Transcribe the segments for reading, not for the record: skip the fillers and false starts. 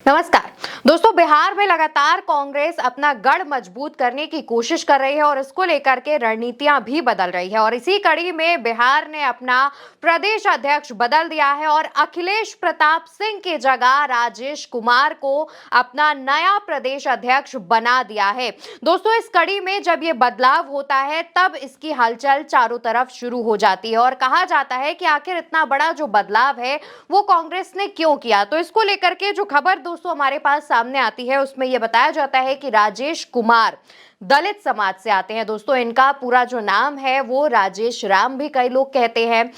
नमस्कार दोस्तों, बिहार में लगातार कांग्रेस अपना गढ़ मजबूत करने की कोशिश कर रही है और इसको लेकर के रणनीतियां भी बदल रही है। और इसी कड़ी में बिहार ने अपना प्रदेश अध्यक्ष बदल दिया है और अखिलेश प्रताप सिंह की जगह राजेश कुमार को अपना नया प्रदेश अध्यक्ष बना दिया है। दोस्तों, इस कड़ी में जब ये बदलाव होता है तब इसकी हलचल चारों तरफ शुरू हो जाती है और कहा जाता है कि आखिर इतना बड़ा जो बदलाव है वो कांग्रेस ने क्यों किया। तो इसको लेकर के जो खबर दोस्तों हमारे पास सामने आती है उसमें यह बताया जाता है कि राजेश कुमार दलित समाज से आते हैं। दोस्तों, इनका पूरा जो नाम है वो राजेश राम भी कई लोग कहते हैं।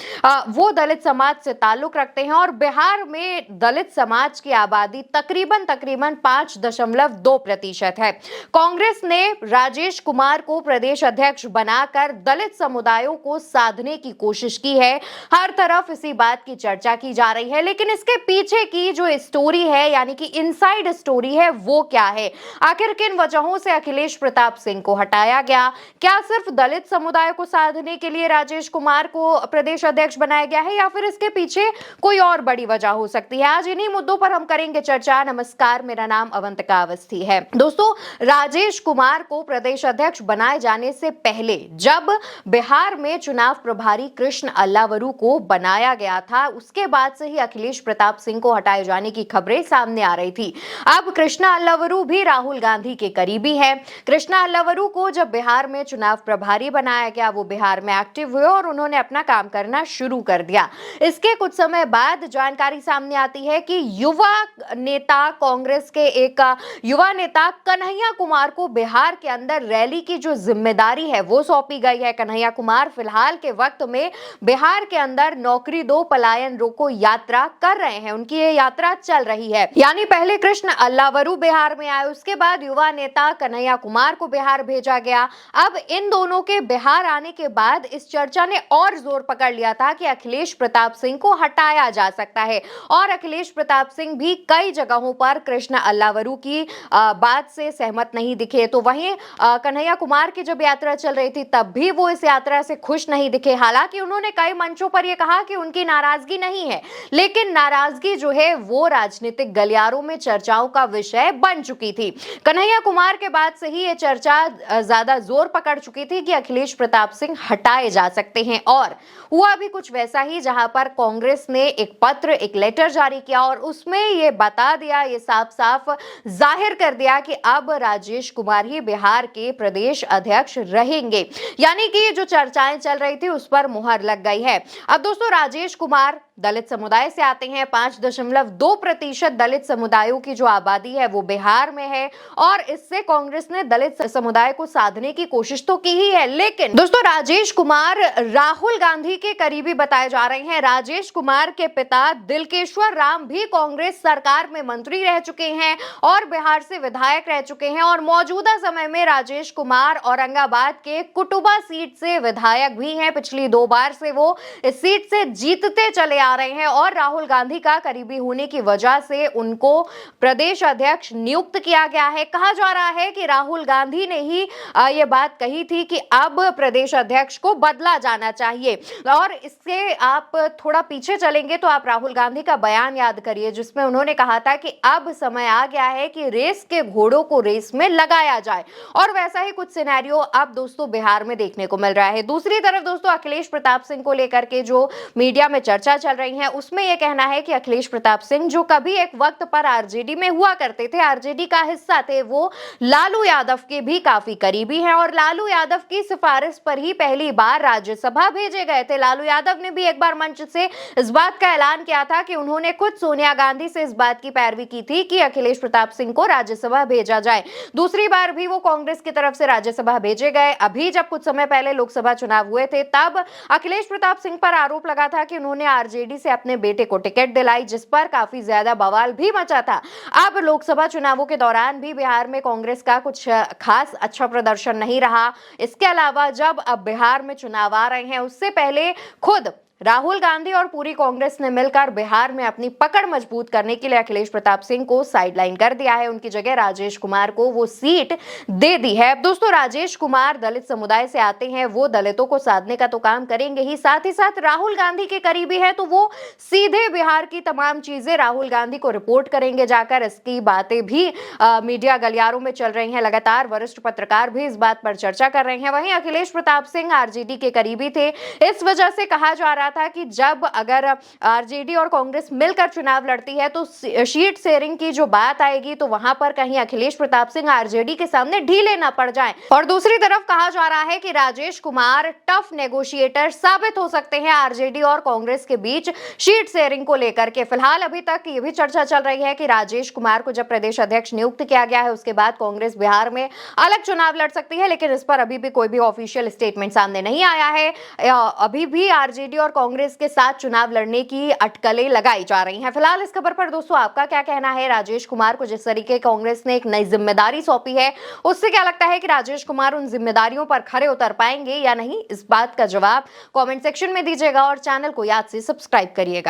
वो दलित समाज से ताल्लुक रखते हैं और बिहार में दलित समाज की आबादी तकरीबन 5.2% है। कांग्रेस ने राजेश कुमार को प्रदेश अध्यक्ष बनाकर दलित समुदायों को साधने की कोशिश की है। हर तरफ इसी बात की चर्चा की जा रही है, लेकिन इसके पीछे की जो स्टोरी है यानी कि इनसाइड स्टोरी है वो क्या है। आखिर किन वजहों से अखिलेश प्रताप सिंह को हटाया गया? क्या सिर्फ दलित समुदाय को साधने के लिए राजेश कुमार को प्रदेश अध्यक्ष बनाया गया है या फिर इसके पीछे कोई और बड़ी वजह हो सकती है? आज इन्हीं मुद्दों पर हम करेंगे चर्चा। नमस्कार, मेरा नाम अवंतिका अवस्थी है। दोस्तों, राजेश कुमार को प्रदेश अध्यक्ष बनाए जाने से पहले जब बिहार में चुनाव प्रभारी कृष्ण अल्लावरू को बनाया गया था, उसके बाद से ही अखिलेश प्रताप सिंह को हटाए जाने की खबरें सामने आ रही थी। अब कृष्ण अल्लावरू भी राहुल गांधी के करीबी है। कृष्ण अल्लावरू को जब बिहार में चुनाव प्रभारी बनाया गया, वो बिहार में एक्टिव हुए और उन्होंने अपना काम करना शुरू कर दिया। इसके कुछ समय बाद जानकारी सामने आती है कि युवा नेता कांग्रेस के एक युवा नेता कन्हैया कुमार को बिहार के अंदर रैली की जो जिम्मेदारी है वो सौंपी गई है। कन्हैया कुमार फिलहाल के वक्त में बिहार के अंदर नौकरी दो पलायन रोको यात्रा कर रहे हैं। उनकी ये यात्रा चल रही है, यानी पहले कृष्ण अल्लावरू बिहार में आए, उसके बाद युवा नेता कन्हैया कुमार को बिहार भेजा गया। अब इन दोनों के बिहार आने के बाद इस चर्चा ने और जोर पकड़ लिया था कि अखिलेश प्रताप सिंह को हटाया जा सकता है और अखिलेश प्रताप सिंह भी कई जगहों पर कृष्ण अल्लावरू की बात से सहमत नहीं दिखे। तो वहीं कन्हैया कुमार की जब यात्रा चल रही थी तब भी वो इस यात्रा से खुश नहीं दिखे। हालांकि उन्होंने कई मंचों पर यह कहा कि उनकी नाराजगी नहीं है, लेकिन नाराजगी जो है वो राजनीतिक गलियारों में चर्चाओं का विषय बन चुकी थी। कन्हैया कुमार के बाद से ही ये चर्चा ज्यादा जोर पकड़ चुकी थी कि अखिलेश प्रताप सिंह हटाए जा सकते हैं और हुआ भी कुछ वैसा ही, जहां पर कांग्रेस ने एक पत्र, एक लेटर जारी किया और उसमें ये बता दिया, ये साफ साफ जाहिर कर दिया कि अब राजेश कुमार ही बिहार के प्रदेश अध्यक्ष रहेंगे। यानी कि ये जो चर्चाएं चल रही थी उस पर मुहर लग गई है। अब दोस्तों, राजेश कुमार दलित समुदाय से आते हैं। 5.2% दलित समुदायों की जो आबादी है वो बिहार में है और इससे कांग्रेस ने दलित समुदाय को साधने की कोशिश तो की ही है। लेकिन दोस्तों, राजेश कुमार राहुल गांधी के करीबी बताए जा रहे हैं। राजेश कुमार के पिता दिलकेश्वर राम भी कांग्रेस सरकार में मंत्री रह चुके हैं और बिहार से विधायक रह चुके हैं और मौजूदा समय में राजेश कुमार औरंगाबाद के कुटुबा सीट से विधायक भी हैं। पिछली 2 बार से वो इस सीट से जीतते चले आ रहे हैं और राहुल गांधी का करीबी होने की वजह से उनको प्रदेश अध्यक्ष नियुक्त किया गया है। कहा जा रहा है कि राहुल गांधी ने ही ये बात कही थी कि अब प्रदेश अध्यक्ष को बदला जाना चाहिए। और इससे आप थोड़ा पीछे चलेंगे तो आप राहुल गांधी का बयान याद करिए, जिसमें उन्होंने कहा था कि अब समय आ गया है कि रेस के घोड़ों को रेस में लगाया जाए और वैसा ही कुछ सिनेरियो अब दोस्तों बिहार में देखने को मिल रहा है। दूसरी तरफ दोस्तों, अखिलेश प्रताप सिंह को लेकर के जो मीडिया में चर्चा चल रही है उसमें यह कहना है कि अखिलेश प्रताप सिंह जो कभी एक वक्त पर आरजेडी में हुआ करते थे, आरजेडी का हिस्सा थे, वो लालू यादव के भी काफी करीबी हैं और लालू यादव की सिफारिश पर ही पहली बार राज्यसभा भेजे गए थे। लालू यादव ने भी एक बार मंच से इस बात का ऐलान किया था कि उन्होंने खुद सोनिया गांधी से इस बात की पैरवी की थी कि अखिलेश प्रताप सिंह को राज्यसभा भेजा जाए। दूसरी बार भी वो कांग्रेस की तरफ से राज्यसभा भेजे गए। अभी जब कुछ समय पहले लोकसभा चुनाव हुए थे तब अखिलेश प्रताप सिंह पर आरोप लगा था कि उन्होंने आरजेडी से अपने बेटे को टिकट दिलाई, जिस पर काफी ज्यादा बवाल भी मचा था। अब लोकसभा चुनावों के दौरान भी बिहार में कांग्रेस का कुछ खास अच्छा प्रदर्शन नहीं रहा। इसके अलावा जब अब बिहार में चुनाव आ रहे हैं उससे पहले खुद राहुल गांधी और पूरी कांग्रेस ने मिलकर बिहार में अपनी पकड़ मजबूत करने के लिए अखिलेश प्रताप सिंह को साइडलाइन कर दिया है। उनकी जगह राजेश कुमार को वो सीट दे दी है। अब दोस्तों, राजेश कुमार दलित समुदाय से आते हैं, वो दलितों को साधने का तो काम करेंगे ही, साथ ही साथ राहुल गांधी के करीबी है, तो वो सीधे बिहार की तमाम चीजें राहुल गांधी को रिपोर्ट करेंगे जाकर। इसकी बातें भी मीडिया गलियारों में चल रही हैं। लगातार वरिष्ठ पत्रकार भी इस बात पर चर्चा कर रहे हैं। वहीं अखिलेश प्रताप सिंह आरजेडी के करीबी थे। इस वजह से कहा जा रहा था कि जब अगर आरजेडी और कांग्रेस मिलकर चुनाव लड़ती है तो सीट शेयरिंग की जो बात आएगी तो वहां पर कहीं अखिलेश प्रताप सिंह आरजेडी के सामने ढीले ना पड़ जाएं। और दूसरी तरफ कहा जा रहा है कि राजेश कुमार टफ नेगोशिएटर साबित हो सकते हैं आरजेडी और कांग्रेस के बीच सीट शेयरिंग को लेकर के। फिलहाल अभी तक ये भी चर्चा चल रही है कि राजेश कुमार को जब प्रदेश अध्यक्ष नियुक्त किया गया है उसके बाद कांग्रेस बिहार में अलग चुनाव लड़ सकती है, लेकिन इस पर अभी भी कोई भी ऑफिशियल स्टेटमेंट सामने नहीं आया है। अभी भी आरजेडी और कांग्रेस के साथ चुनाव लड़ने की अटकलें लगाई जा रही हैं। फिलहाल इस खबर पर दोस्तों आपका क्या कहना है? राजेश कुमार को जिस तरीके कांग्रेस ने एक नई जिम्मेदारी सौंपी है, उससे क्या लगता है कि राजेश कुमार उन जिम्मेदारियों पर खरे उतर पाएंगे या नहीं? इस बात का जवाब कमेंट सेक्शन में दीजिएगा और चैनल को याद से सब्सक्राइब करिएगा।